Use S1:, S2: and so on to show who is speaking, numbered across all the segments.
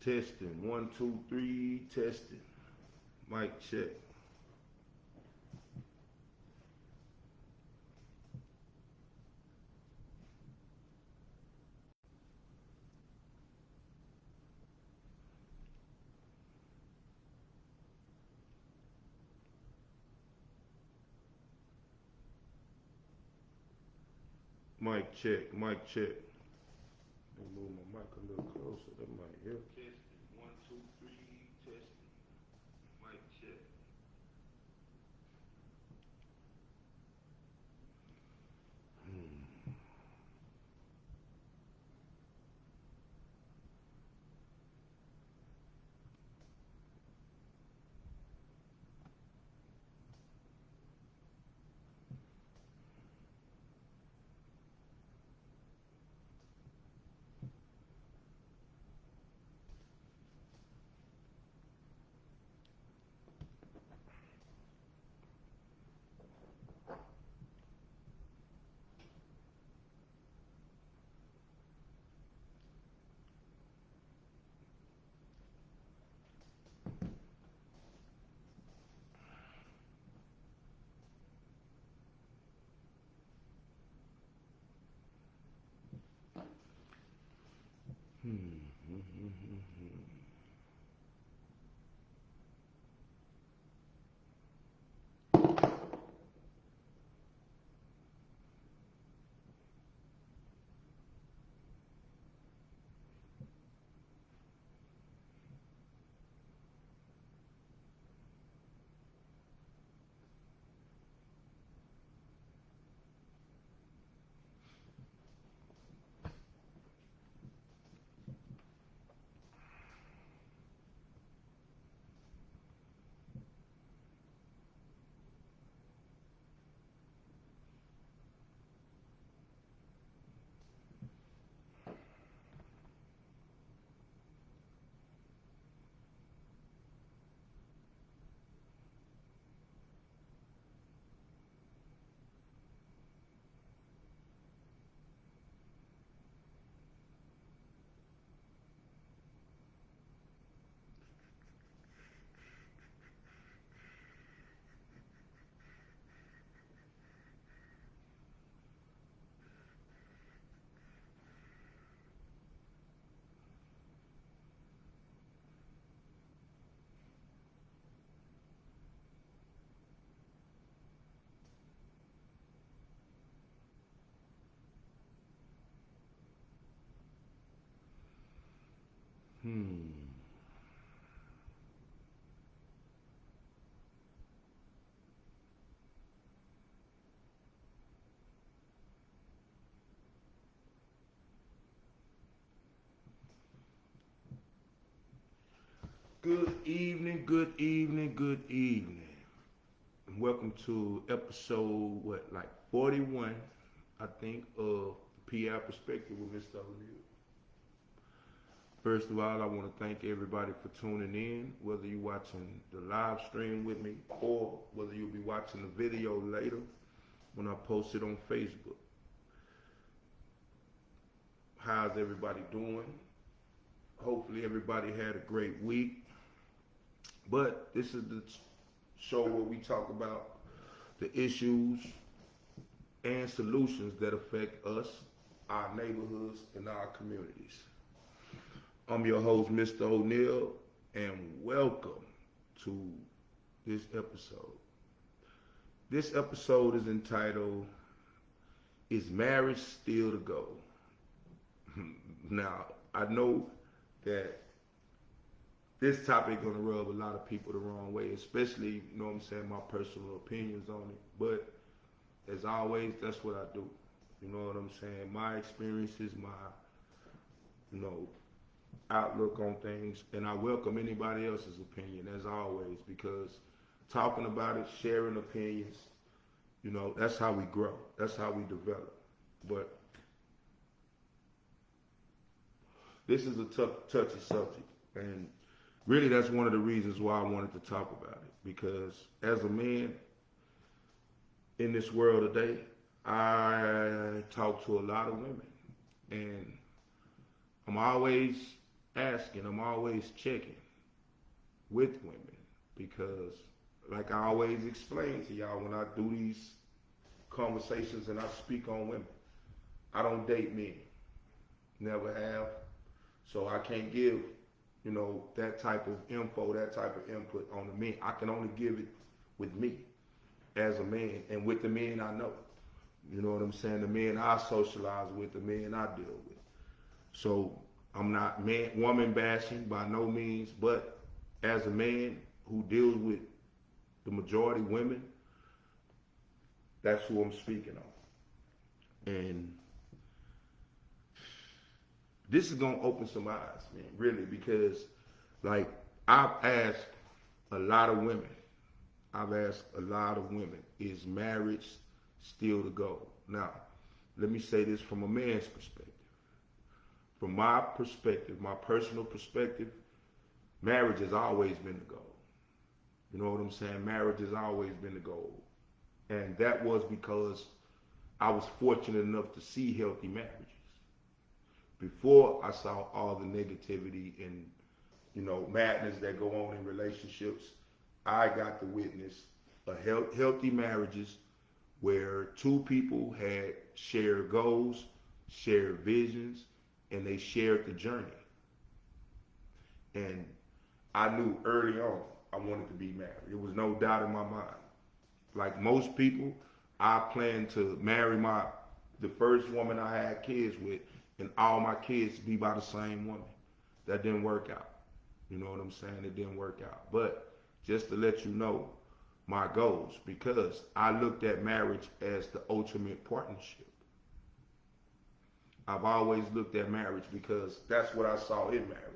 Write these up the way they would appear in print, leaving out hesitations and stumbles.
S1: Testing. 1, 2, 3. Testing. Mic check. Mic check. Mic check. Let me move my mic a little closer. That might help. Testing. 1, 2, 3. Testing. Mic check. Good evening, good evening, good evening. And welcome to episode, 41, I think, of P-Ave Perspective with Mr. O'Neill. First of all, I want to thank everybody for tuning in, whether you're watching the live stream with me or whether you'll be watching the video later when I post it on Facebook. How's everybody doing? Hopefully everybody had a great week. But this is the show where we talk about the issues and solutions that affect us, our neighborhoods, and our communities. I'm your host, Mr. O'Neill, and welcome to this episode. This episode is entitled, Is Marriage Still the Goal? Now, I know that this topic is going to rub a lot of people the wrong way, especially, my personal opinions on it. But as always, that's what I do. You know what I'm saying? My experiences, my, outlook on things, and I welcome anybody else's opinion, as always, because talking about it, sharing opinions, that's how we grow. That's how we develop. But this is a touchy subject, and really, that's one of the reasons why I wanted to talk about it. Because as a man in this world today, I talk to a lot of women. And I'm always asking, I'm always checking with women because, like I always explain to y'all when I do these conversations and I speak on women, I don't date men, never have. So I can't give, that type of info, that type of input on the men. I can only give it with me as a man and with the men I know. You know what I'm saying? The men I socialize with, the men I deal with. So I'm not woman bashing by no means, but as a man who deals with the majority women, that's who I'm speaking on. And this is gonna open some eyes, man, really, because like I've asked a lot of women, is marriage still the goal? Now, let me say this from a man's perspective. From my perspective, my personal perspective, marriage has always been the goal. You know what I'm saying? Marriage has always been the goal. And that was because I was fortunate enough to see healthy marriages. Before I saw all the negativity and, madness that go on in relationships, I got to witness healthy marriages where two people had shared goals, shared visions, and they shared the journey. And I knew early on I wanted to be married. There was no doubt in my mind. Like most people, I planned to marry the first woman I had kids with, and all my kids be by the same woman. That didn't work out. You know what I'm saying? It didn't work out. But just to let you know my goals, because I looked at marriage as the ultimate partnership. I've always looked at marriage because that's what I saw in marriage.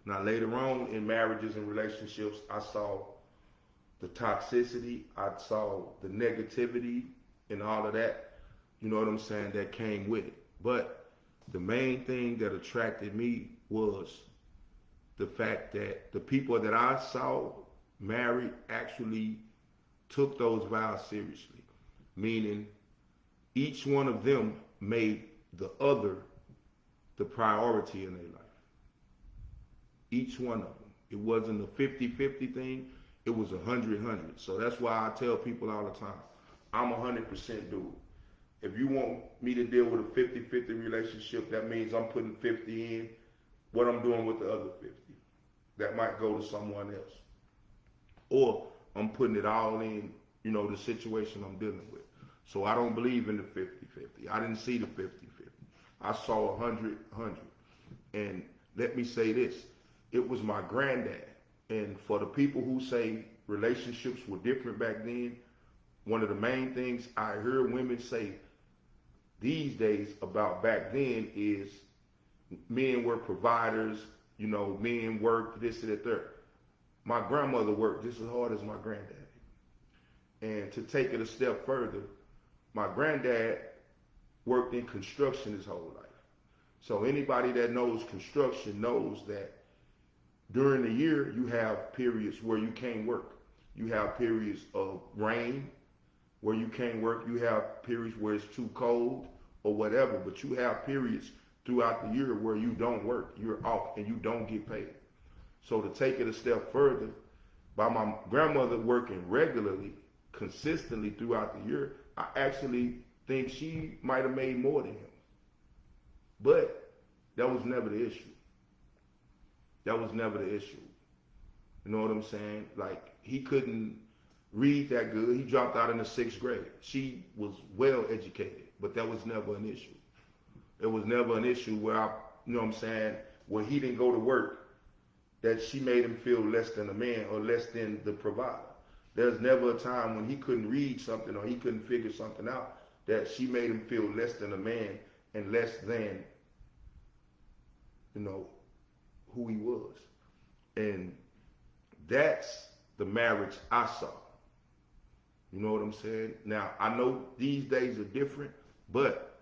S1: Now later on in marriages and relationships, I saw the toxicity, I saw the negativity and all of that, you know what I'm saying, that came with it. But the main thing that attracted me was the fact that the people that I saw married actually took those vows seriously, meaning each one of them made the other the priority in their life. Each one of them. It wasn't a 50-50 thing. It was 100-100. So that's why I tell people all the time, I'm 100% dude. If you want me to deal with a 50-50 relationship, that means I'm putting 50 in. What I'm doing with the other 50, that might go to someone else. Or I'm putting it all in, the situation I'm dealing with. So I don't believe in the 50-50. I didn't see the 50-50. I saw 100-100. And let me say this. It was my granddad. And for the people who say relationships were different back then, one of the main things I hear women say these days about back then is men were providers, men worked this and that there. My grandmother worked just as hard as my granddaddy. And to take it a step further, my granddad worked in construction his whole life. So anybody that knows construction knows that during the year you have periods where you can't work. You have periods of rain where you can't work. You have periods where it's too cold or whatever, but you have periods throughout the year where you don't work. You're off and you don't get paid. So to take it a step further, by my grandmother working regularly, consistently throughout the year, I actually think she might have made more than him. But that was never the issue. That was never the issue. You know what I'm saying? Like, he couldn't read that good. He dropped out in the 6th grade. She was well educated, but that was never an issue. It was never an issue where where he didn't go to work, that she made him feel less than a man or less than the provider. There's never a time when he couldn't read something or he couldn't figure something out that she made him feel less than a man and less than, who he was. And that's the marriage I saw. You know what I'm saying? Now, I know these days are different, but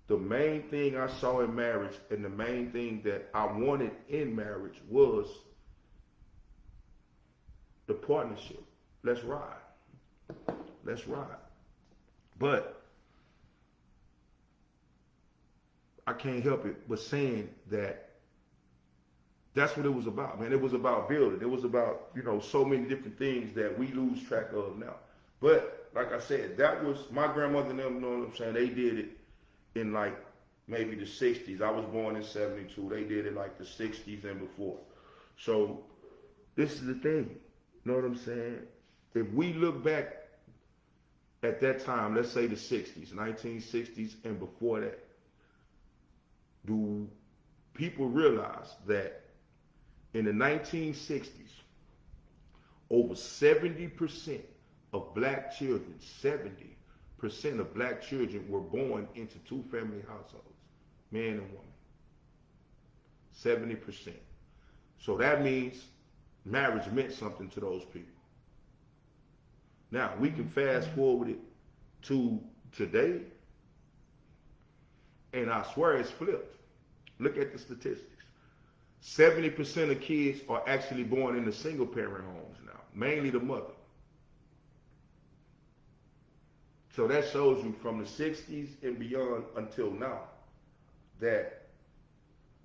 S1: the main thing I saw in marriage and the main thing that I wanted in marriage was the partnership. Let's ride. Let's ride. But I can't help it but saying that That's what it was about, man. It was about building. It was about, so many different things that we lose track of now. But like I said, that was my grandmother and them, you know what I'm saying? They did it in like maybe the 60s. I was born in 72. They did it like the 60s and before. So this is the thing. You know what I'm saying? If we look back at that time, let's say the 60s, 1960s and before that, do people realize that in the 1960s, over 70% of black children, 70% of black children were born into two-family households, man and woman. 70%. So that means marriage meant something to those people. Now, we can fast forward it to today, and I swear it's flipped. Look at the statistics. 70% of kids are actually born in the single-parent homes now, mainly the mother. So that shows you from the 60s and beyond until now that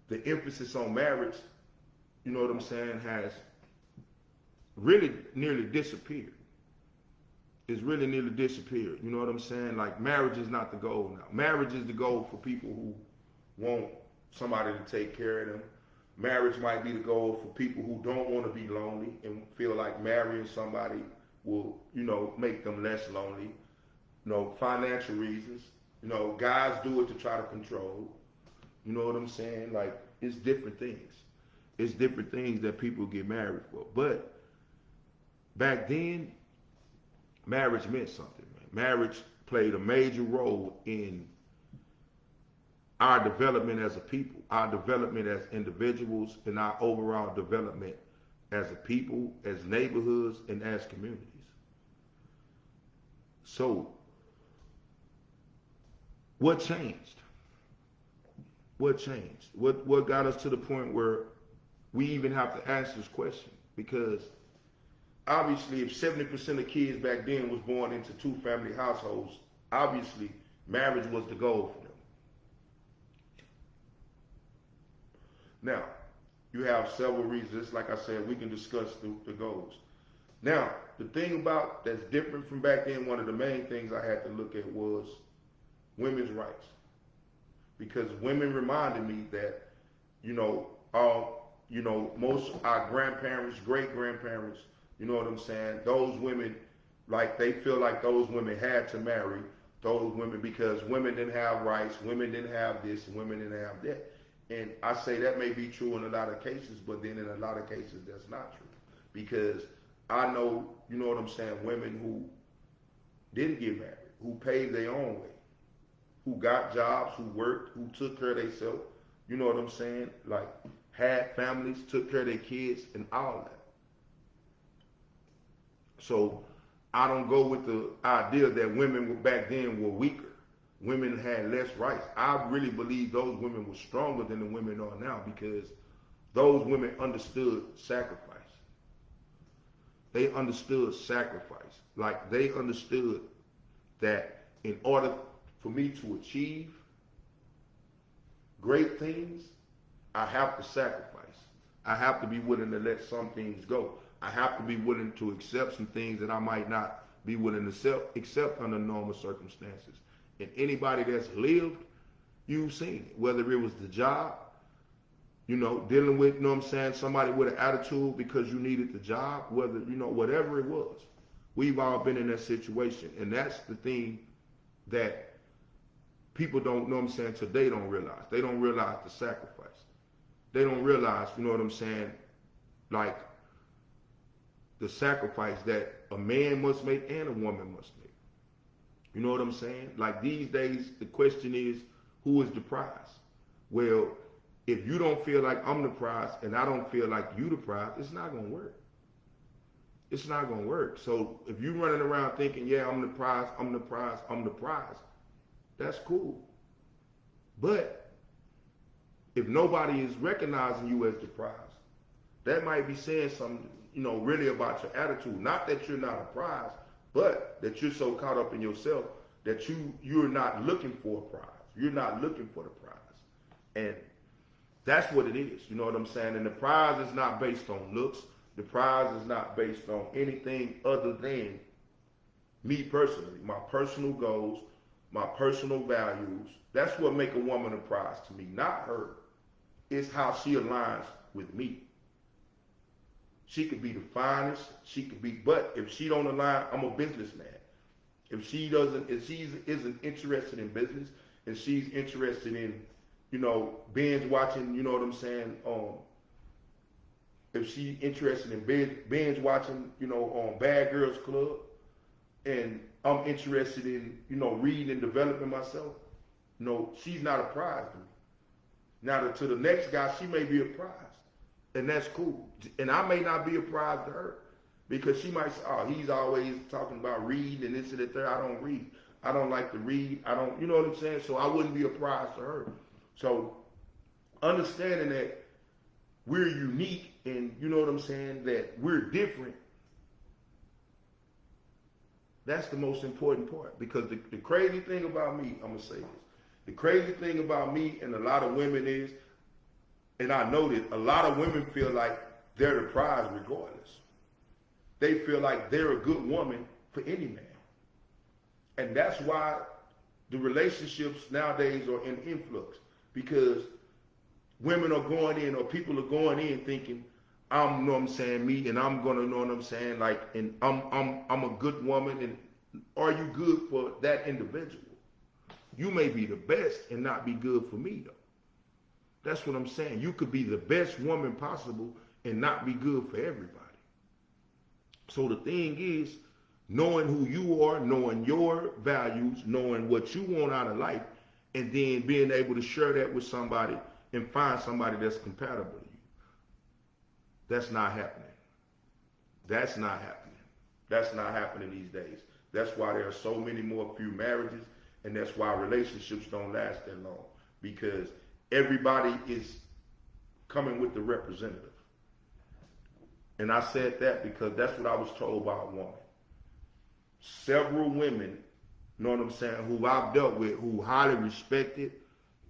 S1: the emphasis on marriage, you know what I'm saying, has really nearly disappeared. It's really nearly disappeared. You know what I'm saying? Like, marriage is not the goal now. Marriage is the goal for people who want somebody to take care of them. Marriage might be the goal for people who don't want to be lonely and feel like marrying somebody will, make them less lonely. Financial reasons. Guys do it to try to control. You know what I'm saying? Like, it's different things. It's different things that people get married for. But back then, marriage meant something, man. Marriage played a major role in our development as a people, our development as individuals, and our overall development as a people, as neighborhoods, and as communities. So, what changed? What changed? What got us to the point where we even have to ask this question? Because obviously, if 70% of kids back then was born into two-family households, obviously marriage was the goal for them. Now, you have several reasons. Like I said, we can discuss the goals. Now, the thing about that's different from back then, one of the main things I had to look at was women's rights. Because women reminded me that, most of our grandparents, great-grandparents, you know what I'm saying? Those women, like, they feel like those women had to marry those women because women didn't have rights, women didn't have this, women didn't have that. And I say that may be true in a lot of cases, but then in a lot of cases that's not true. Because I know, you know what I'm saying, women who didn't get married, who paved their own way, who got jobs, who worked, who took care of themselves, you know what I'm saying? Like, had families, took care of their kids, and all that. So I don't go with the idea that women back then were weaker. Women had less rights. I really believe those women were stronger than the women are now because those women understood sacrifice. They understood sacrifice. Like, they understood that in order for me to achieve great things, I have to sacrifice. I have to be willing to let some things go. I have to be willing to accept some things that I might not be willing to accept under normal circumstances. And anybody that's lived, you've seen it. Whether it was the job, dealing with, somebody with an attitude because you needed the job, whether, whatever it was. We've all been in that situation. And that's the thing that people don't, today don't realize. They don't realize the sacrifice. They don't realize, like, the sacrifice that a man must make and a woman must make. You know what I'm saying? Like, these days, the question is, who is the prize? Well, if you don't feel like I'm the prize and I don't feel like you the prize, it's not going to work. It's not going to work. So if you're running around thinking, yeah, I'm the prize, I'm the prize, I'm the prize, that's cool. But if nobody is recognizing you as the prize, that might be saying something, really about your attitude. Not that you're not a prize, but that you're so caught up in yourself that you're not looking for a prize. You're not looking for the prize. And That's what it is. You know what I'm saying? And the prize is not based on looks. The prize is not based on anything other than me personally, my personal goals, my personal values. That's what make a woman a prize to me, not her. It's how she aligns with me. She could be the finest, she could be, but if she don't align, I'm a businessman. If she isn't interested in business and she's interested in, binge watching, you know what I'm saying, if she's interested in binge watching, on Bad Girls Club, and I'm interested in, reading and developing myself, she's not a prize to me. Now, to the next guy, she may be a prize, and that's cool. And I may not be a prize to her, because she might say, oh, he's always talking about reading and this and that. I don't read. I don't like to read. I don't, you know what I'm saying? So I wouldn't be a prize to her. So understanding that we're unique and, you know what I'm saying, that we're different, that's the most important part. Because the crazy thing about me, I'm going to say this. The crazy thing about me and a lot of women is, and I know that a lot of women feel like they're the prize regardless. They feel like they're a good woman for any man. And that's why the relationships nowadays are in influx. Because women are going in, or people are going in thinking, I'm, you know what I'm saying, me, and I'm gonna, know what I'm saying, like, and I'm a good woman, and are you good for that individual? You may be the best and not be good for me, though. That's what I'm saying. You could be the best woman possible and not be good for everybody. So the thing is, knowing who you are, knowing your values, knowing what you want out of life, and then being able to share that with somebody and find somebody that's compatible to you. That's not happening. That's not happening. That's not happening these days. That's why there are so many more few marriages, and that's why relationships don't last that long, because everybody is coming with the representative. And I said that because that's what I was told by a woman. Several women, you know what I'm saying, who I've dealt with, who highly respected,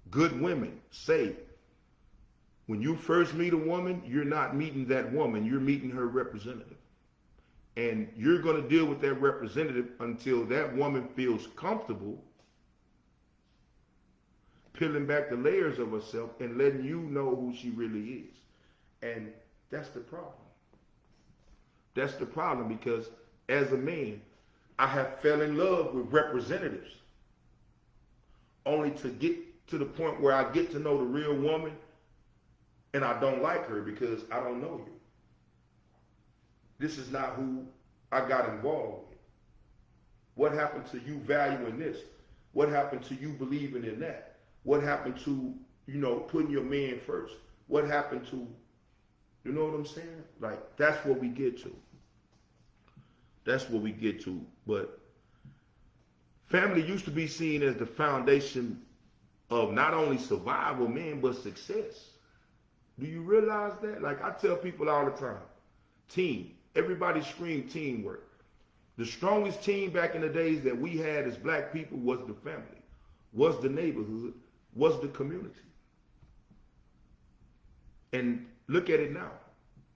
S1: good women, say, when you first meet a woman, you're not meeting that woman, you're meeting her representative. And you're going to deal with that representative until that woman feels comfortable peeling back the layers of herself and letting you know who she really is. And that's the problem. That's the problem, because as a man, I have fell in love with representatives only to get to the point where I get to know the real woman and I don't like her because I don't know you. This is not who I got involved with. What happened to you valuing this? What happened to you believing in that? What happened to, putting your man first? What happened to, you know what I'm saying? Like, that's what we get to. That's what we get to. But family used to be seen as the foundation of not only survival, man, but success. Do you realize that? Like, I tell people all the time, team. Everybody screamed teamwork. The strongest team back in the days that we had as black people was the family, was the neighborhood, was the community. And look at it now.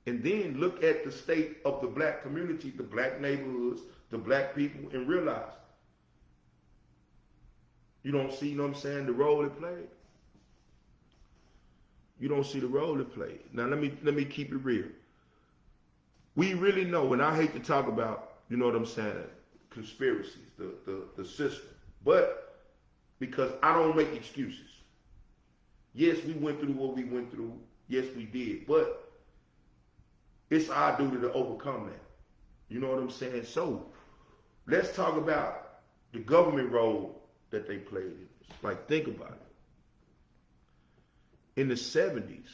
S1: And then look at the state of the black community, the black neighborhoods, the black people, and realize you don't see, you know what I'm saying, the role it played. You don't see the role it played. Now let me keep it real. We really know, and I hate to talk about, you know what I'm saying, conspiracies, the system, but because I don't make excuses. Yes, we went through what we went through. Yes, we did, but it's our duty to overcome that. You know what I'm saying? So let's talk about the government role that they played in this. Like, think about it. In the 70s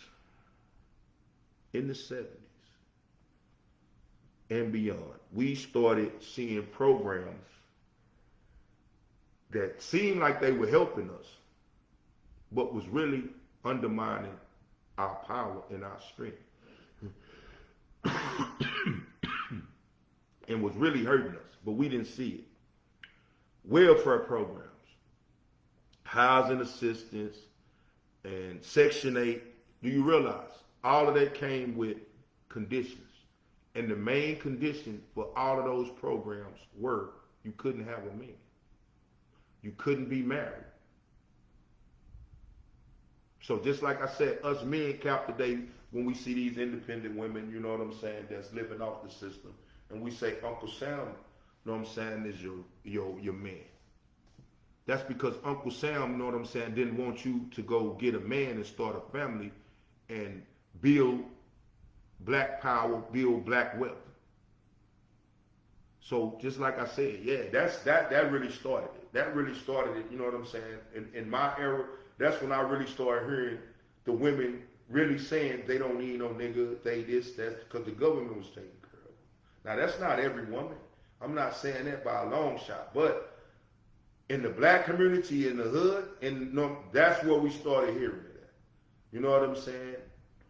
S1: and beyond, we started seeing programs that seemed like they were helping us, but was really undermining our power and our strength. And was really hurting us, but we didn't see it. Welfare programs, housing assistance, and Section 8, Do you realize all of that came with conditions? And the main condition for all of those programs were you couldn't have a man. You couldn't be married. So just like I said, us men cap today when we see these independent women, you know what I'm saying, that's living off the system. And we say Uncle Sam, you know what I'm saying, is your man. That's because Uncle Sam, you know what I'm saying, didn't want you to go get a man and start a family and build black power, build black wealth. So just like I said, yeah, that really started it. That really started it, you know what I'm saying? In my era, that's when I really started hearing the women really saying they don't need no nigga, they this, that, because the government was taking care of them. Now that's not every woman. I'm not saying that by a long shot, but in the black community, in the hood, that's where we started hearing it at. You know what I'm saying?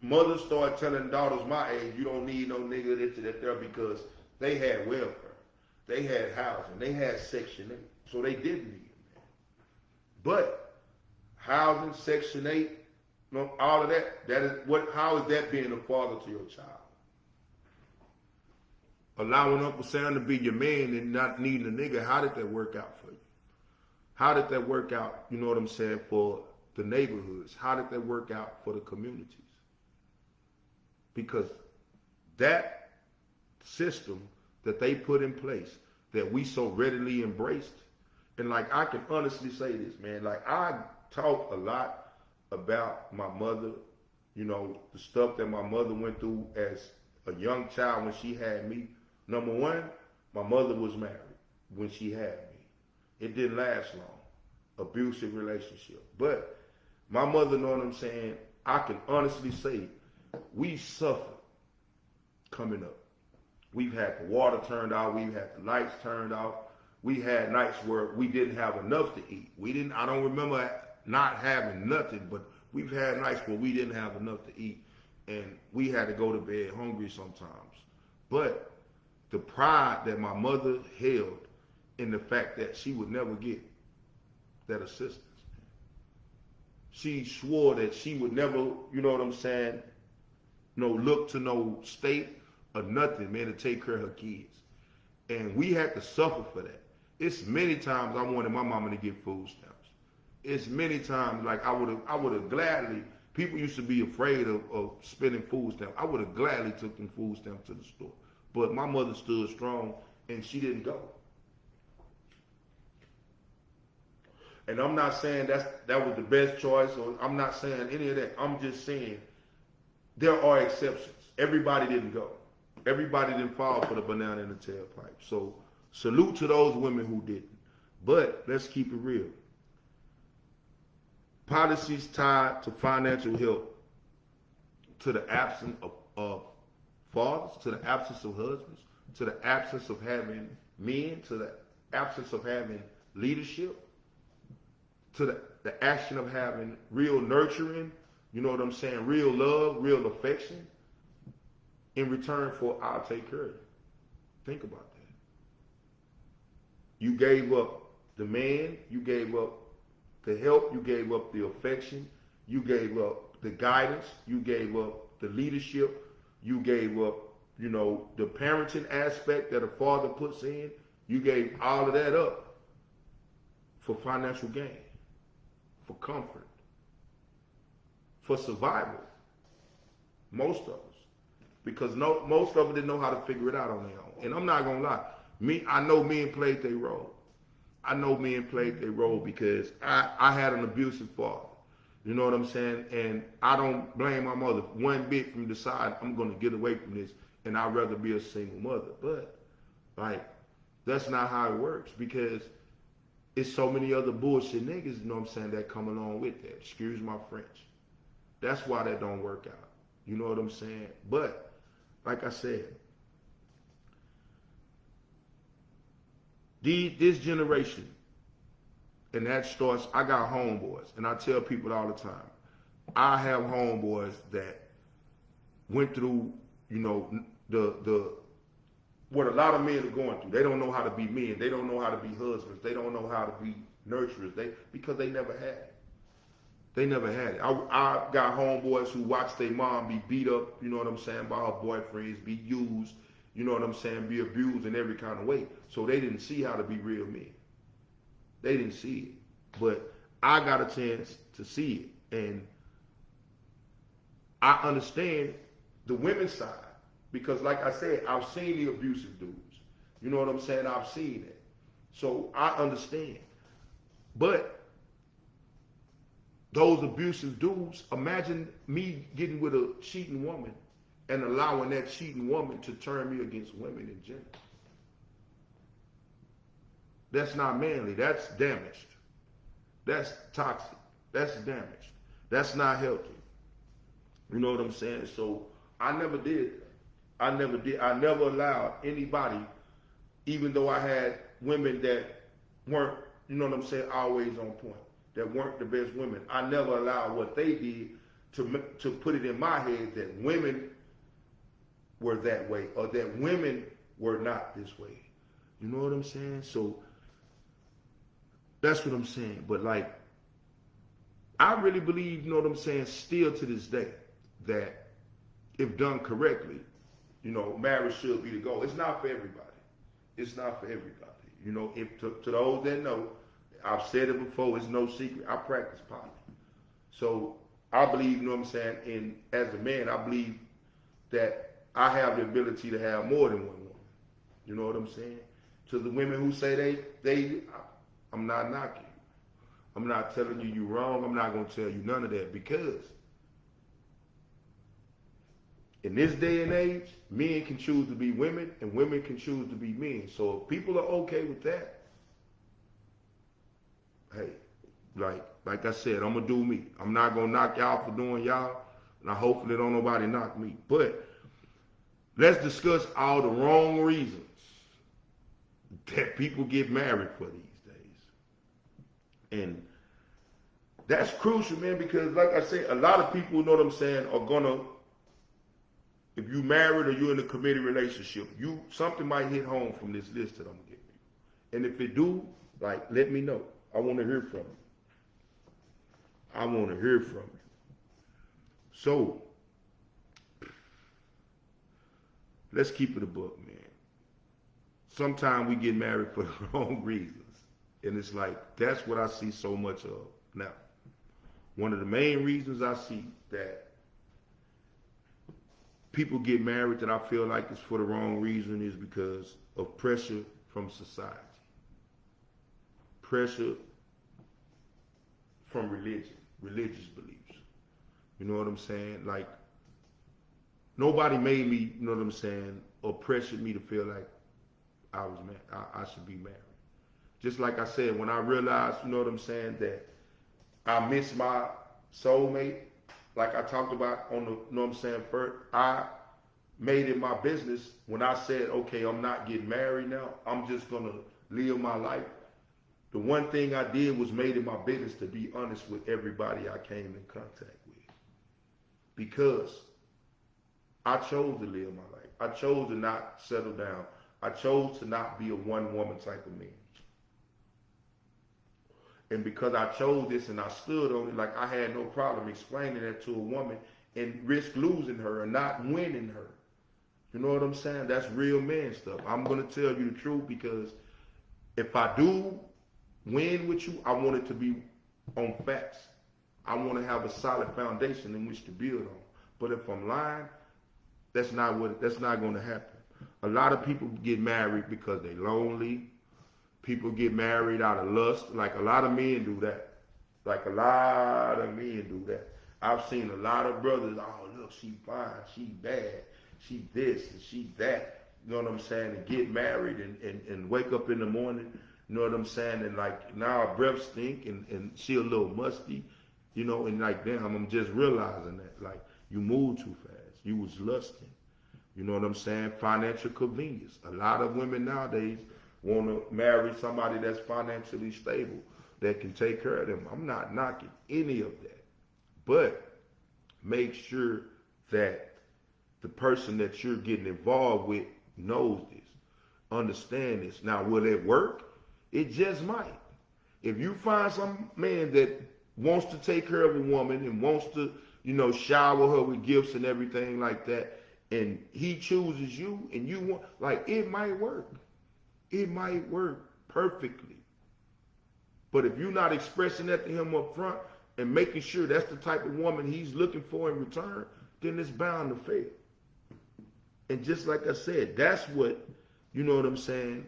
S1: Mothers started telling daughters my age, you don't need no nigga that there because they had welfare. They had housing. They had Section 8. So they didn't need a man. But housing, Section 8, all of that, how is that being a father to your child? Allowing Uncle Sam to be your man and not needing a nigga, how did that work out for you? How did that work out, you know what I'm saying, for the neighborhoods? How did that work out for the communities? Because that system that they put in place that we so readily embraced, and like I can honestly say this, man, like I talk a lot about my mother, you know, the stuff that my mother went through as a young child when she had me. Number one, my mother was married when she had me. It didn't last long. Abusive relationship. But my mother, know what I'm saying, I can honestly say we suffered coming up. We've had the water turned off. We've had the lights turned off. We had nights where we didn't have enough to eat. I don't remember not having nothing, but we've had nights where we didn't have enough to eat. And we had to go to bed hungry sometimes. But the pride that my mother held in the fact that she would never get that assistance. She swore that she would never, you know what I'm saying, look to no state or nothing, man, to take care of her kids. And we had to suffer for that. It's many times I wanted my mama to get food stamps. It's many times like I would have gladly, people used to be afraid of spending food stamps. I would have gladly took them food stamps to the store. But my mother stood strong and she didn't go. And I'm not saying that was the best choice, or I'm not saying any of that. I'm just saying there are exceptions. Everybody didn't go. Everybody didn't fall for the banana in the tailpipe. So salute to those women who didn't. But let's keep it real. Policies tied to financial help, to the absence of fathers, to the absence of husbands, to the absence of having men, to the absence of having leadership, to the action of having real nurturing, you know what I'm saying, real love, real affection, in return for I'll take care of you. Think about that. You gave up the man, you gave up the help, you gave up the affection, you gave up the guidance, you gave up the leadership, you gave up, the parenting aspect that a father puts in, you gave all of that up for financial gain, for comfort, for survival. Most of us. Because most of them didn't know how to figure it out on their own. And I'm not going to lie. I know men played their role. I know men played their role because I had an abusive father. You know what I'm saying? And I don't blame my mother one bit from deciding I'm going to get away from this and I'd rather be a single mother. But, that's not how it works because it's so many other bullshit niggas, you know what I'm saying, that come along with that. Excuse my French. That's why that don't work out. You know what I'm saying? But, like I said, this generation, and that starts, I got homeboys, and I tell people all the time, I have homeboys that went through, what a lot of men are going through. They don't know how to be men. They don't know how to be husbands. They don't know how to be nurturers. Because they never had. They never had it. I got homeboys who watched their mom be beat up, you know what I'm saying, by her boyfriends, be used, you know what I'm saying, be abused in every kind of way. So they didn't see how to be real men. They didn't see it. But I got a chance to see it. And I understand the women's side. Because like I said, I've seen the abusive dudes. You know what I'm saying? I've seen it. So I understand. But those abusive dudes, imagine me getting with a cheating woman and allowing that cheating woman to turn me against women in general. That's not manly. That's damaged. That's toxic. That's damaged. That's not healthy. You know what I'm saying? So I never did. I never allowed anybody, even though I had women that weren't, you know what I'm saying, always on point, that weren't the best women. I never allowed what they did to put it in my head that women were that way or that women were not this way. You know what I'm saying? So that's what I'm saying. But like, I really believe, you know what I'm saying, still to this day, that if done correctly, you know, marriage should be the goal. It's not for everybody. It's not for everybody. You know, if to those that know, I've said it before, it's no secret. I practice poly. So I believe, you know what I'm saying, and as a man, I believe that I have the ability to have more than one woman. You know what I'm saying? To the women who say I'm not knocking you. I'm not telling you you're wrong. I'm not going to tell you none of that, because in this day and age, men can choose to be women and women can choose to be men. So if people are okay with that, hey, like I said, I'm going to do me. I'm not going to knock y'all for doing y'all, and I hopefully don't nobody knock me. But let's discuss all the wrong reasons that people get married for these days. And that's crucial, man, because like I said, a lot of people, you know what I'm saying, are going to, if you married or you're in a committed relationship, something might hit home from this list that I'm gonna give you. And if it do, like, let me know. I want to hear from you. I want to hear from you. So let's keep it a book, man. Sometimes we get married for the wrong reasons, and it's like that's what I see so much of now. One of the main reasons I see that people get married that I feel like it's for the wrong reason is because of pressure from society. Pressure from religious beliefs. You know what I'm saying? Like, nobody made me, you know what I'm saying, or pressured me to feel like I should be married. Just like I said, when I realized, you know what I'm saying, that I miss my soulmate, like I talked about on the, you know what I'm saying, first, I made it my business when I said, okay, I'm not getting married now. I'm just going to live my life. The one thing I did was made it my business to be honest with everybody I came in contact with. Because I chose to live my life. I chose to not settle down. I chose to not be a one-woman type of man. And because I chose this and I stood on it, like I had no problem explaining that to a woman and risk losing her or not winning her. You know what I'm saying? That's real man stuff. I'm going to tell you the truth, because if I do win with you, I want it to be on facts. I want to have a solid foundation in which to build on. But if I'm lying, that's not going to happen. A lot of people get married because they're lonely. People get married out of lust. Like, a lot of men do that. I've seen a lot of brothers, oh, look, she fine, she bad, she this and she that. You know what I'm saying? And get married and wake up in the morning, you know what I'm saying? And like, now her breath stink and she a little musty, you know, and like, damn, I'm just realizing that. Like, you moved too fast. You was lusting. You know what I'm saying? Financial convenience. A lot of women nowadays want to marry somebody that's financially stable, that can take care of them. I'm not knocking any of that. But make sure that the person that you're getting involved with knows this, understand this. Now, will it work? It just might. If you find some man that wants to take care of a woman and wants to, shower her with gifts and everything like that, and he chooses you and you want, like, it might work. It might work perfectly. But if you're not expressing that to him up front and making sure that's the type of woman he's looking for in return, then it's bound to fail. And just like I said, that's what, you know what I'm saying?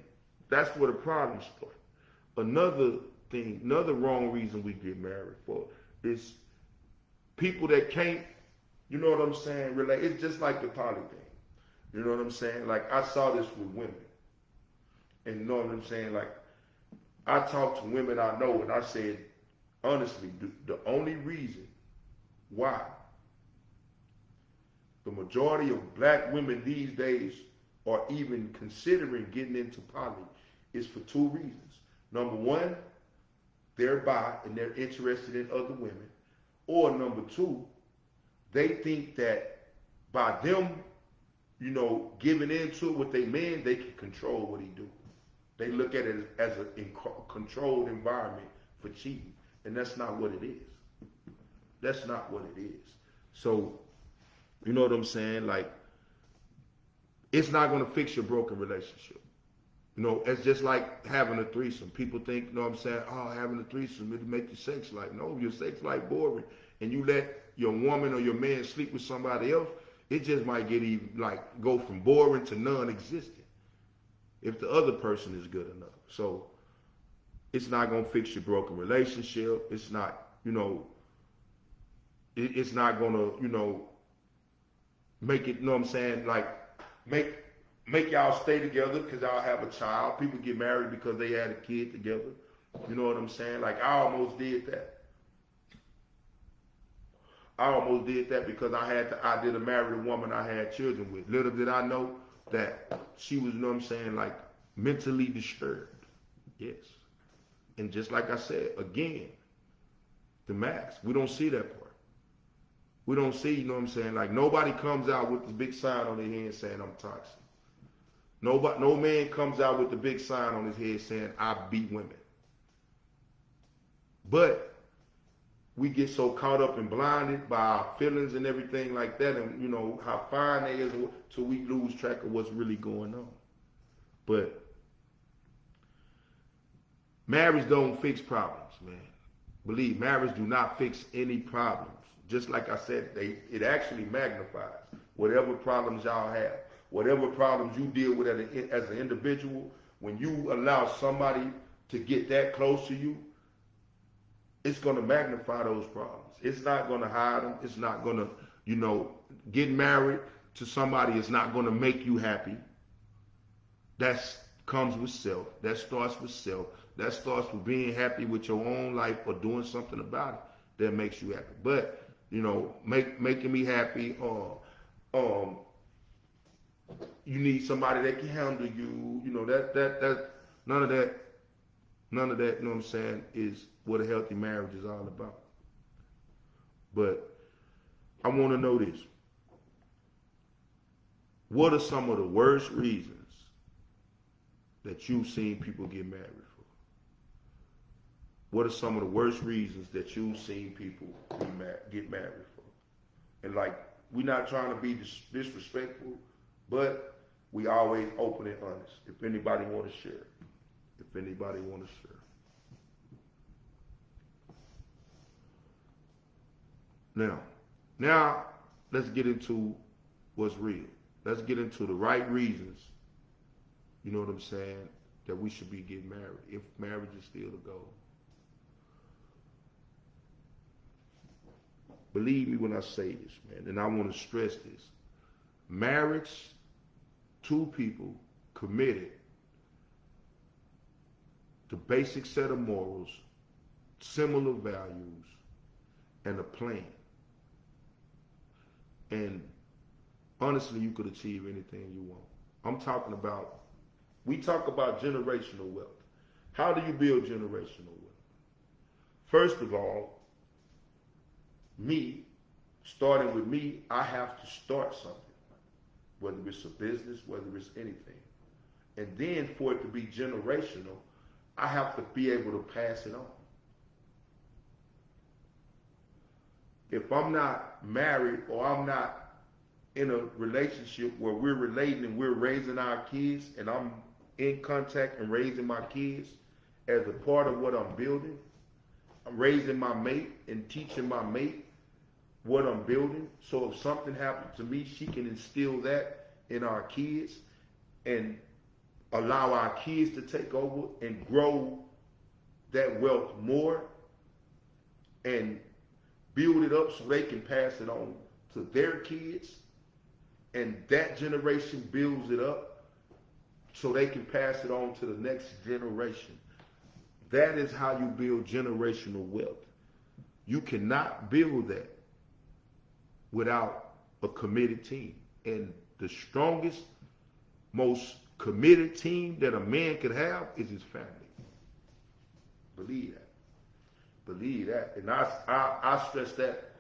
S1: That's where the problem starts. Another thing, another wrong reason we get married for is people that can't, you know what I'm saying, relate. It's just like the poly thing. You know what I'm saying? Like, I saw this with women. And you know what I'm saying? Like, I talked to women I know, and I said, honestly, the only reason why the majority of black women these days are even considering getting into poly is for two reasons. Number one, they're bi and they're interested in other women. Or number two, they think that by them, giving into it with their man, they can control what he do. They look at it as a controlled environment for cheating. And that's not what it is. That's not what it is. So, you know what I'm saying? Like, it's not going to fix your broken relationship. It's just like having a threesome. People think, you know what I'm saying, oh, having a threesome, it'll make your sex life. No, your sex life boring. And you let your woman or your man sleep with somebody else, it just might get even, like, go from boring to non-existent if the other person is good enough. So it's not going to fix your broken relationship. It's not, it's not going to, make it, you know what I'm saying, like, make y'all stay together because y'all have a child. People get married because they had a kid together. You know what I'm saying? Like, I almost did that. I almost did that because I did a married woman I had children with. Little did I know that she was, you know what I'm saying, like, mentally disturbed. Yes. And just like I said, again, the mask, we don't see that part. We don't see, you know what I'm saying, like, nobody comes out with this big sign on their head saying I'm toxic. No man comes out with the big sign on his head saying I beat women. But we get so caught up and blinded by our feelings and everything like that, and how fine they is, till we lose track of what's really going on. But marriage don't fix problems, man. Believe, marriage do not fix any problems. Just like I said, it actually magnifies whatever problems y'all have, whatever problems you deal with as an individual. When you allow somebody to get that close to you, it's going to magnify those problems. It's not going to hide them. It's not going to, get married to somebody is not going to make you happy. That comes with self. That starts with self. That starts with being happy with your own life or doing something about it that makes you happy. But, making me happy, you need somebody that can handle you, that none of that, you know what I'm saying, is what a healthy marriage is all about. But I want to know this. What are some of the worst reasons that you've seen people get married for? What are some of the worst reasons that you've seen people get married for? And, like, we're not trying to be disrespectful, but we always open and honest. If anybody want to share. If anybody want to share. Now, let's get into what's real. Let's get into the right reasons, you know what I'm saying, that we should be getting married, if marriage is still the goal. Believe me when I say this, man, and I want to stress this. Marriage, two people committed to basic set of morals, similar values, and a plan. And honestly, you could achieve anything you want. We talk about generational wealth. How do you build generational wealth? First of all, starting with me, I have to start something, whether it's a business, whether it's anything. And then for it to be generational, I have to be able to pass it on. if I'm not married or I'm not in a relationship where we're relating and we're raising our kids and I'm in contact and raising my kids as a part of what I'm building, I'm raising my mate and teaching my mate what I'm building. So if something happens to me, she can instill that in our kids and allow our kids to take over and grow that wealth more and build it up so they can pass it on to their kids, and that generation builds it up so they can pass it on to the next generation. That is how you build generational wealth. You cannot build that without a committed team. And the strongest, most committed team that a man could have is his family. Believe that. Believe that. And I stress that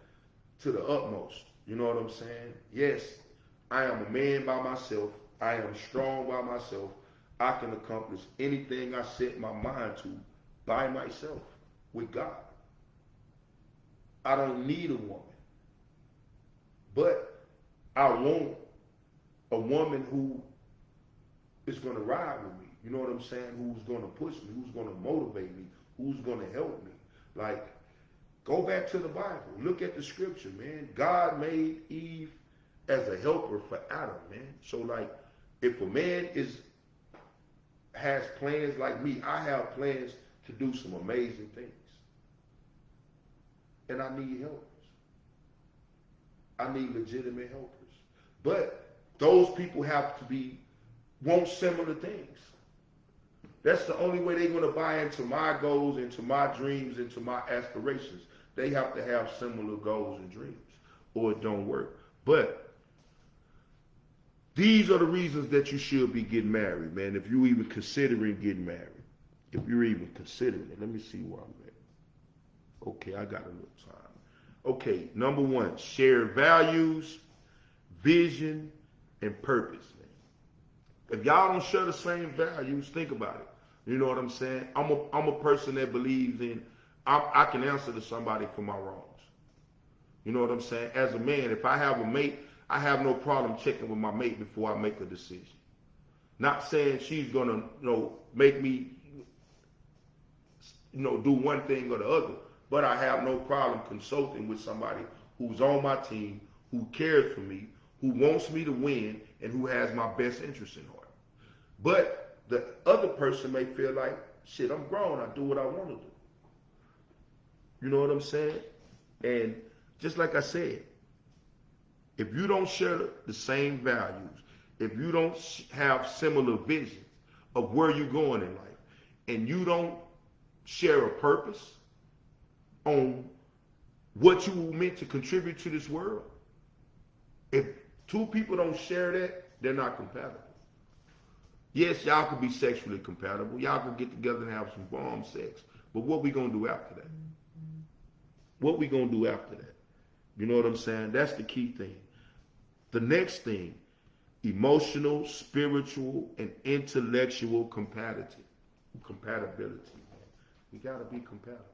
S1: to the utmost. You know what I'm saying? Yes, I am a man by myself. I am strong by myself. I can accomplish anything I set my mind to by myself with God. I don't need a woman. But I want a woman who is going to ride with me. You know what I'm saying? Who's going to push me, who's going to motivate me, who's going to help me. Like, go back to the Bible. Look at the scripture, man. God made Eve as a helper for Adam, man. So, like, if a man has plans like me, I have plans to do some amazing things. And I need helpers. I need legitimate helpers. But those people have to want similar things. That's the only way they're going to buy into my goals, into my dreams, into my aspirations. They have to have similar goals and dreams, or it don't work. But these are the reasons that you should be getting married, man, if you're even considering getting married. If you're even considering it. Let me see where I'm at. Okay, I got a little time. Okay, number one, share values, vision, and purpose, man. If y'all don't share the same values, think about it. You know what I'm saying? I'm a person that believes in, I can answer to somebody for my wrongs. You know what I'm saying? As a man, if I have a mate, I have no problem checking with my mate before I make a decision. Not saying she's gonna, make me, do one thing or the other, but I have no problem consulting with somebody who's on my team, who cares for me, who wants me to win, and who has my best interest in heart. But the other person may feel like, shit, I'm grown, I do what I want to do. You know what I'm saying? And just like I said, if you don't share the same values, if you don't have similar visions of where you're going in life, and you don't share a purpose on what you were meant to contribute to this world, if two people don't share that, they're not compatible. Yes, y'all could be sexually compatible. Y'all could get together and have some bomb sex. But what we gonna do after that? What we gonna do after that? You know what I'm saying? That's the key thing. The next thing, emotional, spiritual, and intellectual compatibility. We gotta be compatible.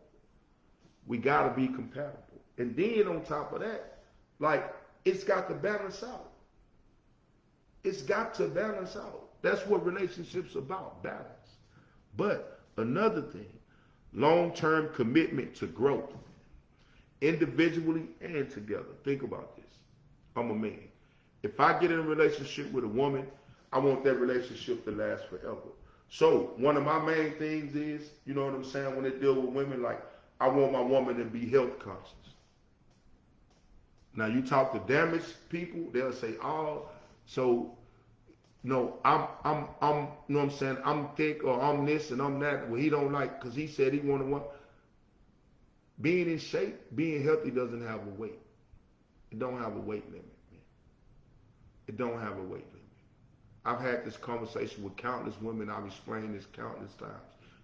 S1: We gotta be compatible. And then on top of that, like, it's got to balance out. It's got to balance out. That's what relationships about, balance. But another thing, long-term commitment to growth, individually and together. Think about this. I'm a man. If I get in a relationship with a woman, I want that relationship to last forever. So one of my main things is, you know what I'm saying, when they deal with women, like, I want my woman to be health conscious. Now you talk to damaged people, they'll say, oh, so no, I'm you know what I'm saying, I'm thick or I'm this and I'm that. Well, he don't like, because he said he wanted one. Being in shape, being healthy doesn't have a weight. It don't have a weight limit, man. It don't have a weight limit. I've had this conversation with countless women. I've explained this countless times.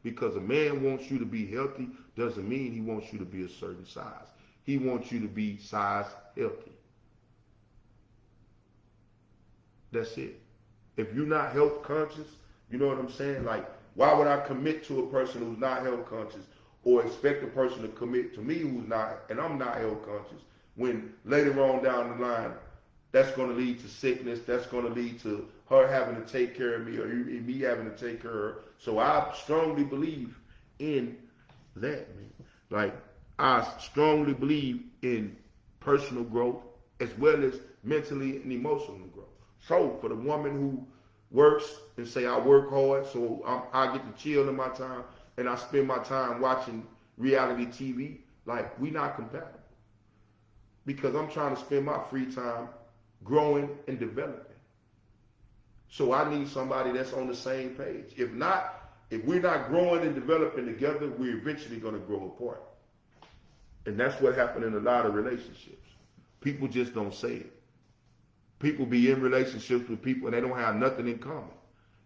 S1: Because a man wants you to be healthy doesn't mean he wants you to be a certain size. He wants you to be size healthy. That's it. If you're not health conscious, you know what I'm saying? Like, why would I commit to a person who's not health conscious, or expect a person to commit to me who's not, and I'm not health conscious? when later on down the line, that's going to lead to sickness. That's going to lead to her having to take care of me or me having to take care of her. So I strongly believe in that, man. Like, I strongly believe in personal growth as well as mentally and emotional growth. So for the woman who works and say I work hard, so I get to chill in my time and I spend my time watching reality TV, like, we not compatible. Because I'm trying to spend my free time growing and developing. So I need somebody that's on the same page. If not, if we're not growing and developing together, we're eventually going to grow apart. And that's what happened in a lot of relationships. People just don't say it. People be in relationships with people and they don't have nothing in common.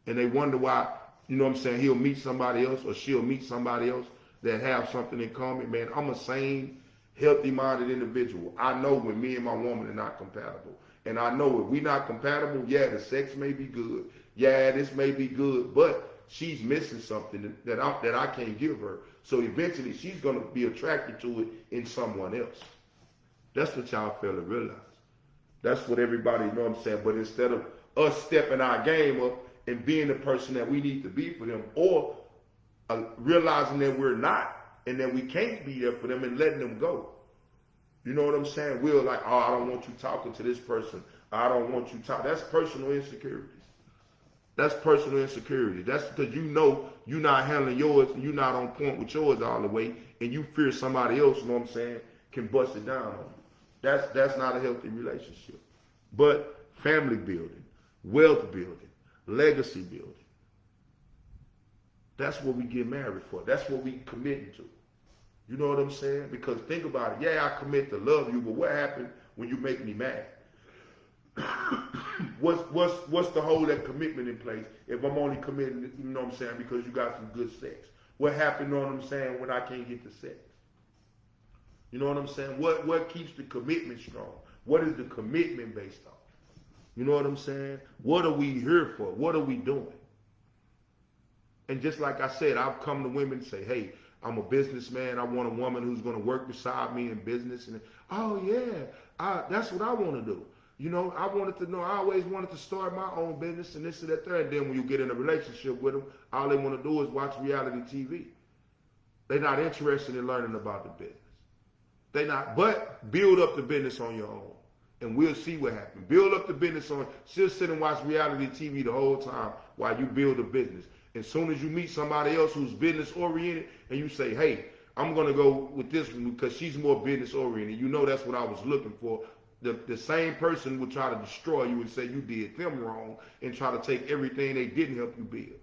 S1: And they wonder why, you know what I'm saying, he'll meet somebody else or she'll meet somebody else that have something in common. Man, I'm a sane, healthy-minded individual. I know when me and my woman are not compatible. And I know if we're not compatible, yeah, the sex may be good. Yeah, this may be good, but she's missing something that I can't give her. So eventually she's going to be attracted to it in someone else. That's what y'all fail to realize. That's what everybody, you know what I'm saying? But instead of us stepping our game up and being the person that we need to be for them, or realizing that we're not and that we can't be there for them and letting them go. You know what I'm saying? We're like, oh, I don't want you talking to this person. I don't want you talking. That's personal insecurities. That's personal insecurity. That's because you know you're not handling yours and you're not on point with yours all the way, and you fear somebody else, you know what I'm saying, can bust it down on you. That's not a healthy relationship. But family building, wealth building, legacy building. That's what we get married for. That's what we committing to. You know what I'm saying? Because think about it. Yeah, I commit to love you, but what happened when you make me mad? What's the whole that commitment in place if I'm only committing, you know what I'm saying, because you got some good sex? What happened, you know what I'm saying, when I can't get the sex? You know what I'm saying? What keeps the commitment strong? What is the commitment based on? You know what I'm saying? What are we here for? What are we doing? And just like I said, I've come to women and say, hey, I'm a businessman. I want a woman who's going to work beside me in business. And oh yeah, that's what I want to do. You know, I wanted to know. I always wanted to start my own business and this and that there. And then when you get in a relationship with them, all they want to do is watch reality TV. They're not interested in learning about the business. They not, but build up the business on your own. And we'll see what happens. Build up the business on, just sit and watch reality TV the whole time while you build a business. As soon as you meet somebody else who's business oriented and you say, hey, I'm going to go with this one because she's more business oriented. You know that's what I was looking for. The same person would try to destroy you and say you did them wrong and try to take everything they didn't help you build.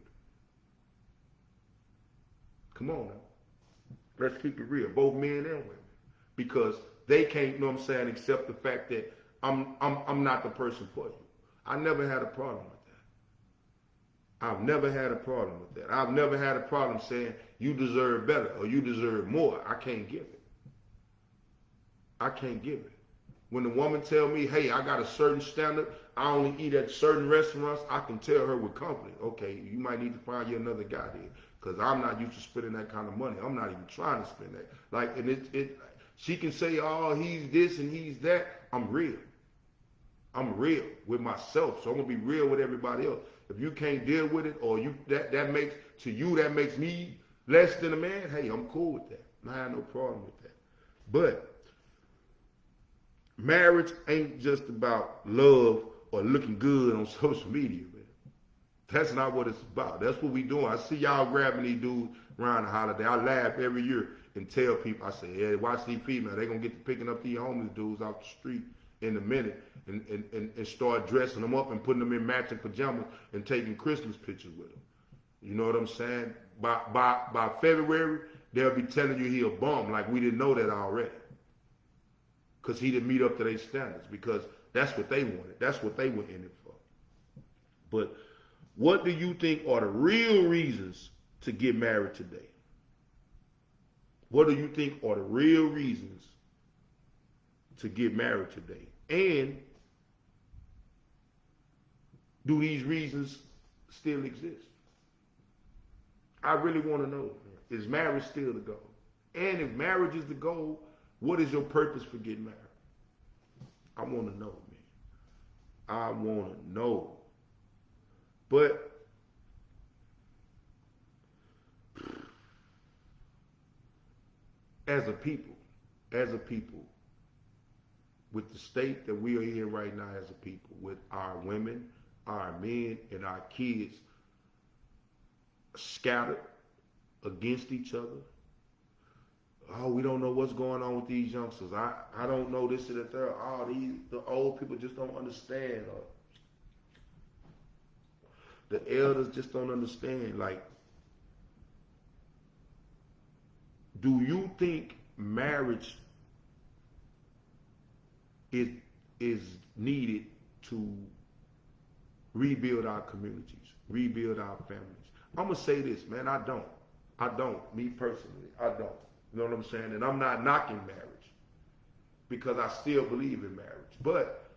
S1: Come on now. Let's keep it real, both men and women. Because they can't, you know what I'm saying, accept the fact that I'm not the person for you. I never had a problem with that. I've never had a problem with that. I've never had a problem saying you deserve better or you deserve more. I can't give it. I can't give it. When the woman tell me, hey, I got a certain standard, I only eat at certain restaurants, I can tell her with confidence, okay, you might need to find you another guy there because I'm not used to spending that kind of money. I'm not even trying to spend that. Like, and she can say, oh, he's this and he's that. I'm real. I'm real with myself, so I'm gonna be real with everybody else. If you can't deal with it, or that makes me less than a man, hey, I'm cool with that. I have no problem with that. But marriage ain't just about love or looking good on social media, man. That's not what it's about. That's what we doing. I see y'all grabbing these dudes around the holiday. I laugh every year and tell people, I say, yeah, watch these females. They're going to get to picking up these homeless dudes off the street in a minute and start dressing them up and putting them in matching pajamas and taking Christmas pictures with them. You know what I'm saying? By February, they'll be telling you he a bum, like we didn't know that already. Because he didn't meet up to their standards, because that's what they wanted. That's what they were in it for. But what do you think are the real reasons to get married today? What do you think are the real reasons to get married today? And do these reasons still exist? I really want to know, man. Is marriage still the goal? And if marriage is the goal, what is your purpose for getting married? I want to know, man. I want to know. But as a people, with the state that we are in right now as a people, with our women, our men, and our kids scattered against each other. Oh, we don't know what's going on with these youngsters. I don't know this and that. Oh, the old people just don't understand. Or the elders just don't understand. Like, do you think marriage is needed to rebuild our communities, rebuild our families? I'm gonna say this, man. I don't. Me personally, I don't. You know what I'm saying? And I'm not knocking marriage because I still believe in marriage. But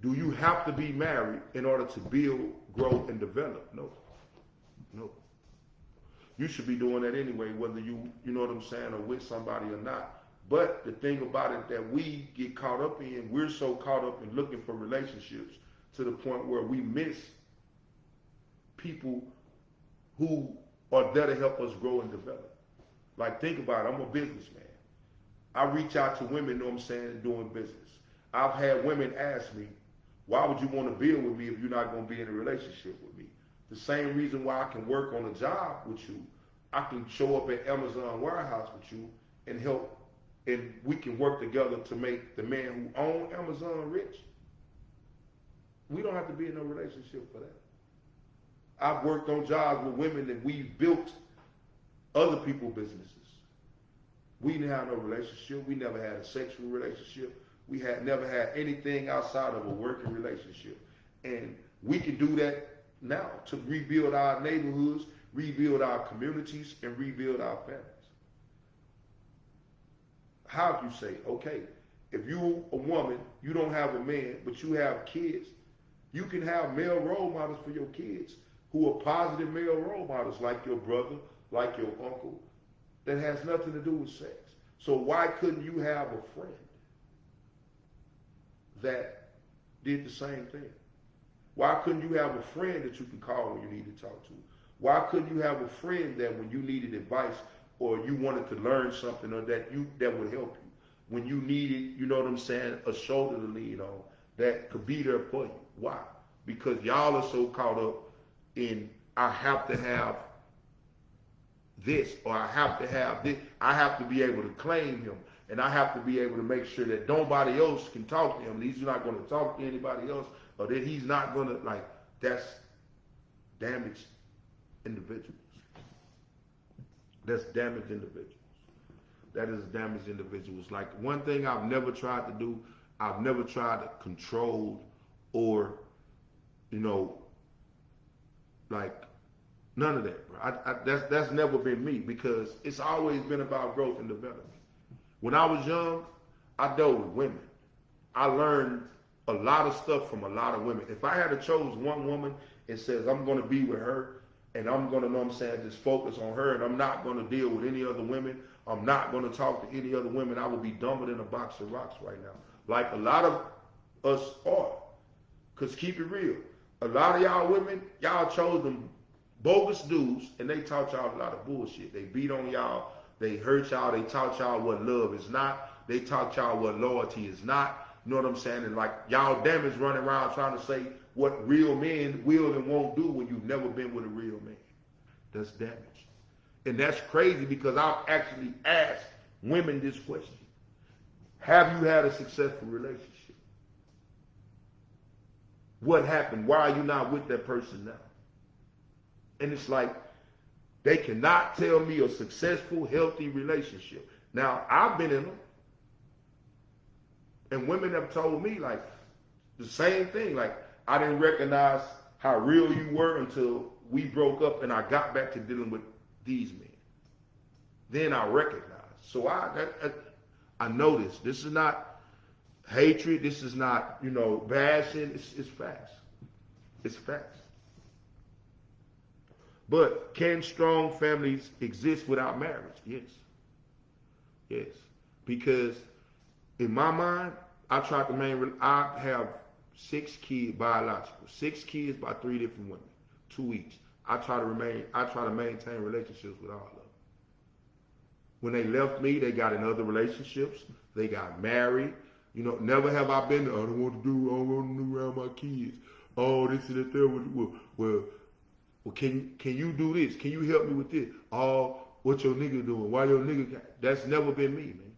S1: do you have to be married in order to build, grow, and develop? No. No. You should be doing that anyway, whether you know what I'm saying, are with somebody or not. But the thing about it that we get caught up in, we're so caught up in looking for relationships to the point where we miss people who are there to help us grow and develop. Like, think about it. I'm a businessman. I reach out to women, you know what I'm saying, doing business. I've had women ask me, why would you want to build with me if you're not going to be in a relationship with me? The same reason why I can work on a job with you, I can show up at Amazon warehouse with you and help, and we can work together to make the man who owns Amazon rich. We don't have to be in no relationship for that. I've worked on jobs with women and we've built other people's businesses. We didn't have no relationship. We never had a sexual relationship. We had never had anything outside of a working relationship. And we can do that now to rebuild our neighborhoods, rebuild our communities, and rebuild our families. How do you say, okay, if you a woman, you don't have a man, but you have kids, you can have male role models for your kids who are positive male role models, like your brother, like your uncle, that has nothing to do with sex. So why couldn't you have a friend that did the same thing? Why couldn't you have a friend that you can call when you need to talk to? Why couldn't you have a friend that when you needed advice or you wanted to learn something or that would help you? When you needed, you know what I'm saying, a shoulder to lean on that could be there for you. Why? Because y'all are so caught up in, I have to have this, or I have to have this. I have to be able to claim him, and I have to be able to make sure that nobody else can talk to him. He's not going to talk to anybody else, or that he's not going to, like, that's damaged individuals. That's damaged individuals. That is damaged individuals. Like, one thing I've never tried to do, I've never tried to control or, you know, like, none of that, bro. That's never been me, because it's always been about growth and development. When I was young, I dealt with women. I learned a lot of stuff from a lot of women. If I had to choose one woman and says I'm going to be with her and I'm going to, know what I'm saying, just focus on her and I'm not going to deal with any other women, I'm not going to talk to any other women, I would be dumber than a box of rocks right now. Like a lot of us are. Because keep it real, a lot of y'all women, y'all chose them bogus dudes and they taught y'all a lot of bullshit. They beat on y'all, they hurt y'all, they taught y'all what love is not, they taught y'all what loyalty is not. You know what I'm saying? And like y'all damage running around trying to say what real men will and won't do when you've never been with a real man. That's damage. And that's crazy, because I've actually asked women this question. Have you had a successful relationship? What happened? Why are you not with that person now? And it's like, they cannot tell me a successful, healthy relationship. Now, I've been in them. And women have told me, like, the same thing. Like, I didn't recognize how real you were until we broke up and I got back to dealing with these men. Then I recognized. So I know this. This is not hatred. This is not, you know, bashing. It's facts. It's facts. But can strong families exist without marriage? Yes. Yes. Because in my mind, I tried to maintain. I have 6 kids, biological, 6 kids by 3 different women, 2 each. I try to maintain relationships with all of them. When they left me, they got in other relationships. They got married. You know, never have I been, I don't want to do around my kids. Oh, this and that there. Well, can you do this? Can you help me with this? Oh, what your nigga doing? Why your nigga That's never been me, man.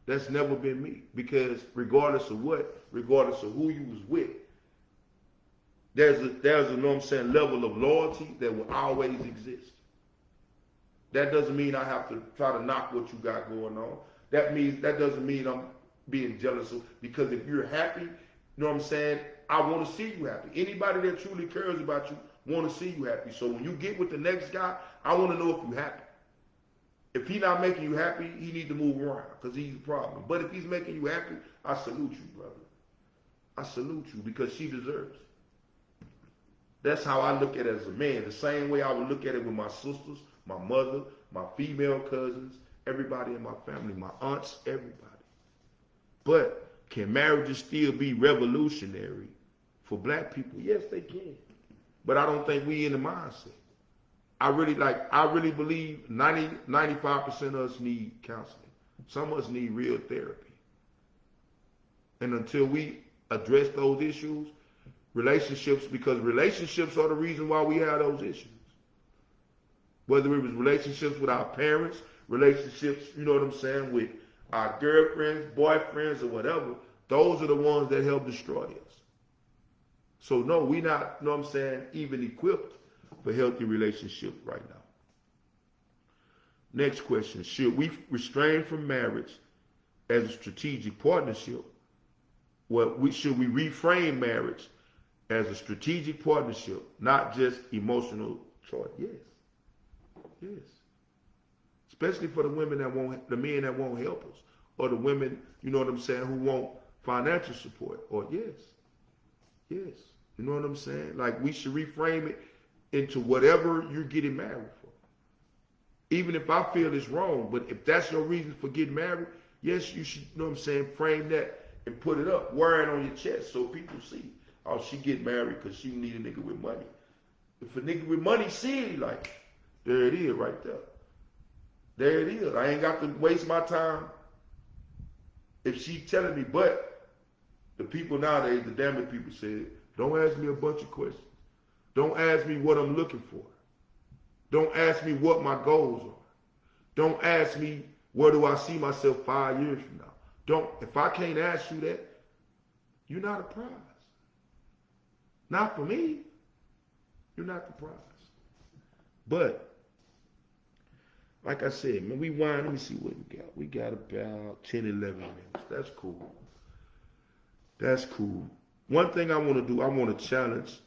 S1: That's never been me. Because regardless of who you was with, there's a you know what I'm saying, level of loyalty that will always exist. That doesn't mean I have to try to knock what you got going on. That doesn't mean I'm being jealous of, because if you're happy, you know what I'm saying, I want to see you happy. Anybody that truly cares about you want to see you happy. So when you get with the next guy, I want to know if you're happy. If he's not making you happy, he needs to move around because he's a problem. But if he's making you happy, I salute you, brother. I salute you because she deserves it. That's how I look at it as a man. The same way I would look at it with my sisters, my mother, my female cousins, everybody in my family, my aunts, everybody. But can marriages still be revolutionary for black people? Yes, they can. But I don't think we in the mindset. I really believe 95% of us need counseling. Some of us need real therapy. And until we address those issues, because relationships are the reason why we have those issues. Whether it was relationships with our parents, relationships, you know what I'm saying, with our girlfriends, boyfriends, or whatever, those are the ones that help destroy us. So no, we not, you know what I'm saying, even equipped for healthy relationships right now. Next question, should we restrain from marriage as a strategic partnership? Should we reframe marriage as a strategic partnership, not just emotional choice? Yes. Yes. Especially for the men that won't help us, or the women, you know what I'm saying, who want financial support. Or yes. You know what I'm saying? Like, we should reframe it into whatever you're getting married for. Even if I feel it's wrong, but if that's your reason for getting married, yes, you should, you know what I'm saying, frame that and put it up, wear it on your chest so people see. Oh, she get married because she need a nigga with money. If a nigga with money see it, like, there it is right there. There it is. I ain't got to waste my time if she telling me. But the people nowadays, the damn people said, don't ask me a bunch of questions. Don't ask me what I'm looking for. Don't ask me what my goals are. Don't ask me where do I see myself 5 years from now. If I can't ask you that, you're not a prize. Not for me. You're not the prize. But, like I said, man, let me see what we got. We got about 10, 11 minutes. That's cool. That's cool. One thing I want to do, I want to challenge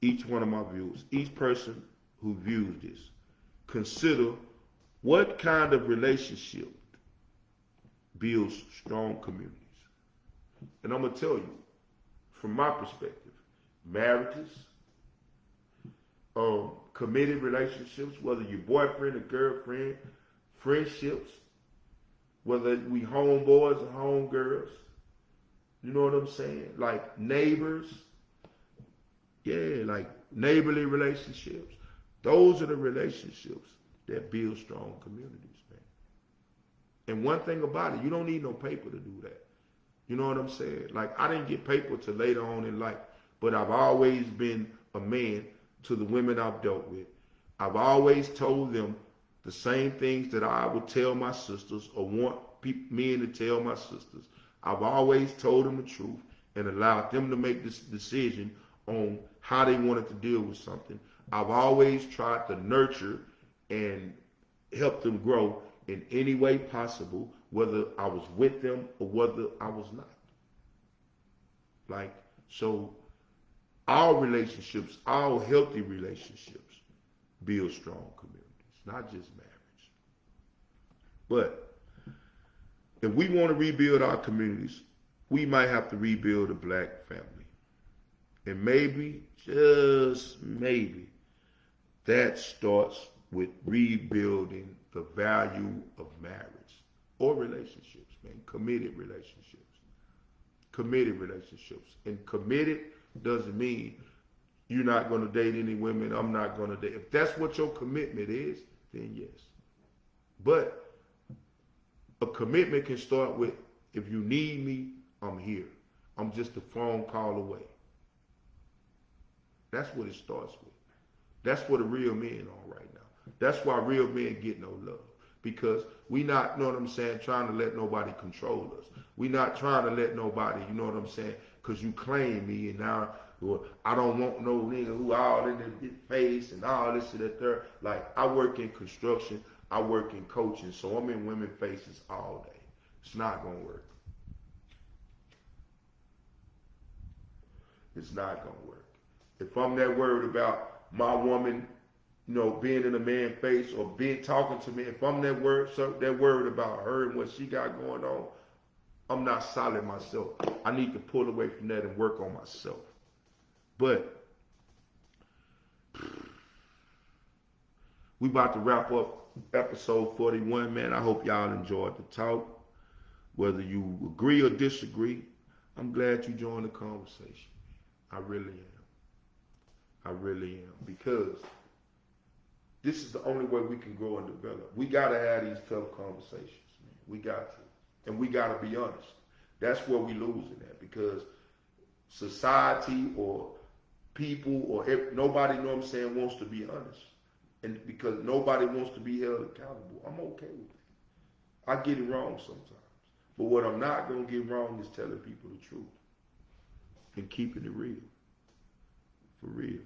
S1: each one of my viewers, each person who views this. Consider what kind of relationship builds strong communities. And I'm going to tell you, from my perspective, marriages, committed relationships, whether you're boyfriend or girlfriend, friendships, whether we homeboys or homegirls, you know what I'm saying? Like neighbors, like neighborly relationships. Those are the relationships that build strong communities, man. And one thing about it, you don't need no paper to do that. You know what I'm saying? Like, I didn't get paper till later on in life, but I've always been a man to the women I've dealt with. I've always told them the same things that I would tell my sisters or want men to tell my sisters. I've always told them the truth and allowed them to make this decision on how they wanted to deal with something. I've always tried to nurture and help them grow in any way possible, whether I was with them or whether I was not. Like, so our relationships, our healthy relationships, build strong communities, not just marriage. But if we want to rebuild our communities, we might have to rebuild a black family. And maybe, just maybe, that starts with rebuilding the value of marriage. or relationships, man. Committed relationships. Committed relationships. And committed doesn't mean you're not going to date any women, I'm not going to date. If that's what your commitment is, then yes. But a commitment can start with, if you need me, I'm here. I'm just a phone call away. That's what it starts with. That's what a real men are right now. That's why real men get no love. Because we not, you know what I'm saying, trying to let nobody control us. We not trying to let nobody, you know what I'm saying, because you claim me and now I don't want no nigga who all in the face and all this and that there. Like, I work in construction, I work in coaching, so I'm in women faces all day. It's not going to work. It's not going to work. If I'm that worried about my woman, you know, being in a man's face or being talking to me, if I'm that worried about her and what she got going on, I'm not solid myself. I need to pull away from that and work on myself. But we about to wrap up episode 41, man. I hope y'all enjoyed the talk. Whether you agree or disagree, I'm glad you joined the conversation. I really am. I really am. Because this is the only way we can grow and develop. We got to have these tough conversations, man. We got to. And we got to be honest. That's where we losing at, because society or people or nobody, you know what I'm saying, wants to be honest. And because nobody wants to be held accountable. I'm okay with it. I get it wrong sometimes. But what I'm not going to get wrong is telling people the truth and keeping it real. For real.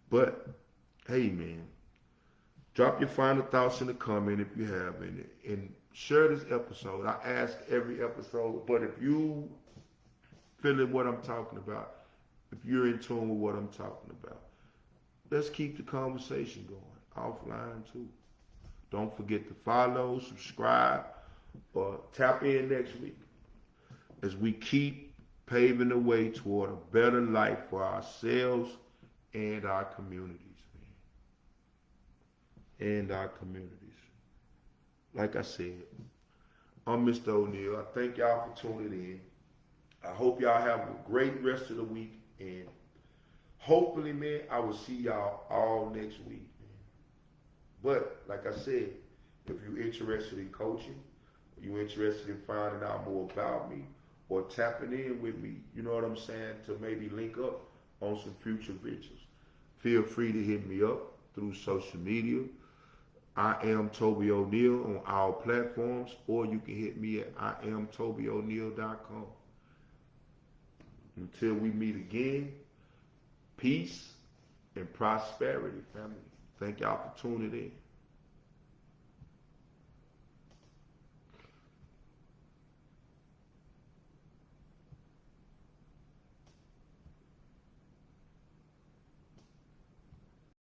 S1: But, hey, man, drop your final thoughts in the comment if you have any, and share this episode. I ask every episode, but if you feeling what I'm talking about, if you're in tune with what I'm talking about, let's keep the conversation going, offline too. Don't forget to follow, subscribe, or tap in next week as we keep paving the way toward a better life for ourselves and our communities, man. And our communities. Like I said, I'm Mr. O'Neal. I thank y'all for tuning in. I hope y'all have a great rest of the week. And hopefully, man, I will see y'all all next week, man. But, like I said, if you're interested in coaching, you're interested in finding out more about me, or tapping in with me, you know what I'm saying, to maybe link up on some future ventures, feel free to hit me up through social media. I am Toby O'Neal on all platforms, or you can hit me at IamTobyO'Neal.com. Until we meet again, peace and prosperity, family. Thank y'all for tuning in.